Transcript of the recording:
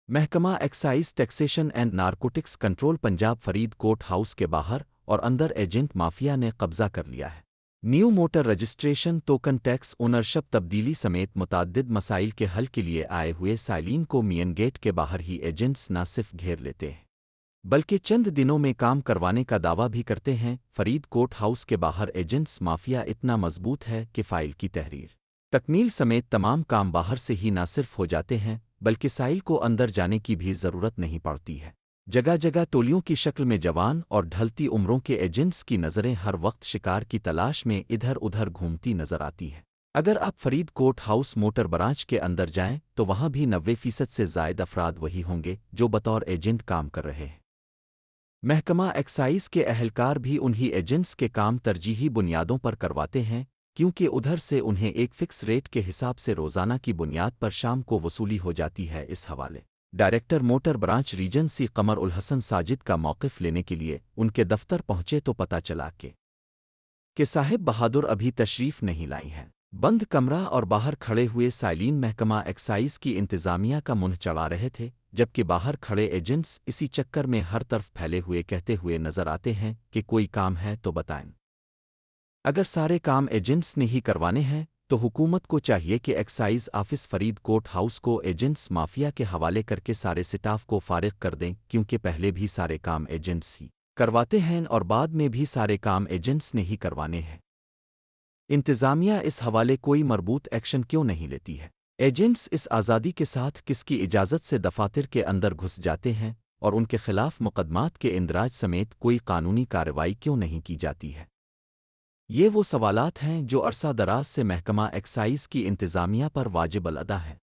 محکمہ excise taxation and narcotics control Punjab Faridkot house کے باہر اور اندر ایجنٹ مافیا نے قبضہ کر لیا ہے۔ New motor registration token tax ownership تبدیلی سمیت متعدد مسائل کے حل کے لیے آئے ہوئے سائلین کو مین گیٹ کے باہر ہی ایجنٹس نہ صرف گھیر لیتے ہیں بلکہ چند دنوں میں کام کروانے کا دعویٰ بھی کرتے ہیں۔ فرید کوٹ ہاؤس کے باہر ایجنٹس مافیا اتنا مضبوط ہے کہ فائل کی تحریر تکمیل سمیت تمام کام باہر سے ہی نہ صرف ہو جاتے ہیں بلکہ سائل کو اندر جانے کی بھی ضرورت نہیں پڑتی ہے۔ جگہ جگہ ٹولیوں کی شکل میں جوان اور ڈھلتی عمروں کے ایجنٹس کی نظریں ہر وقت شکار کی تلاش میں ادھر ادھر گھومتی نظر آتی ہیں۔ اگر آپ فرید کوٹ ہاؤس موٹر برانچ کے اندر جائیں تو وہاں بھی 90% سے زائد افراد وہی ہوں گے جو بطور ایجنٹ کام کر رہے ہیں۔ محکمہ ایکسائز کے اہلکار بھی انہی ایجنٹس کے کام ترجیحی بنیادوں پر کرواتے ہیں کیونکہ ادھر سے انہیں ایک فکس ریٹ کے حساب سے روزانہ کی بنیاد پر شام کو وصولی ہو جاتی ہے۔ اس حوالے ڈائریکٹر موٹر برانچ ریجن سی قمر الحسن ساجد کا موقف لینے کے لیے ان کے دفتر پہنچے تو پتہ چلا کہ صاحب بہادر ابھی تشریف نہیں لائی ہیں۔ بند کمرہ اور باہر کھڑے ہوئے سائلین محکمہ ایکسائز کی انتظامیہ کا منہ چڑھا رہے تھے، جبکہ باہر کھڑے ایجنٹس اسی چکر میں ہر طرف پھیلے ہوئے کہتے ہوئے نظر آتے ہیں کہ کوئی کام ہے تو بتائیں۔ اگر سارے کام ایجنٹس نے ہی کروانے ہیں تو حکومت کو چاہیے کہ ایکسائز آفس فرید کوٹ ہاؤس کو ایجنٹس مافیا کے حوالے کر کے سارے سٹاف کو فارغ کر دیں، کیونکہ پہلے بھی سارے کام ایجنٹس ہی کرواتے ہیں اور بعد میں بھی سارے کام ایجنٹس نے ہی کروانے ہیں۔ انتظامیہ اس حوالے کوئی مربوط ایکشن کیوں نہیں لیتی ہے؟ ایجنٹس اس آزادی کے ساتھ کس کی اجازت سے دفاتر کے اندر گھس جاتے ہیں اور ان کے خلاف مقدمات کے اندراج سمیت کوئی قانونی کارروائی کیوں نہیں کی جاتی ہے؟ یہ وہ سوالات ہیں جو عرصہ دراز سے محکمہ ایکسائز کی انتظامیہ پر واجب الادا ہیں۔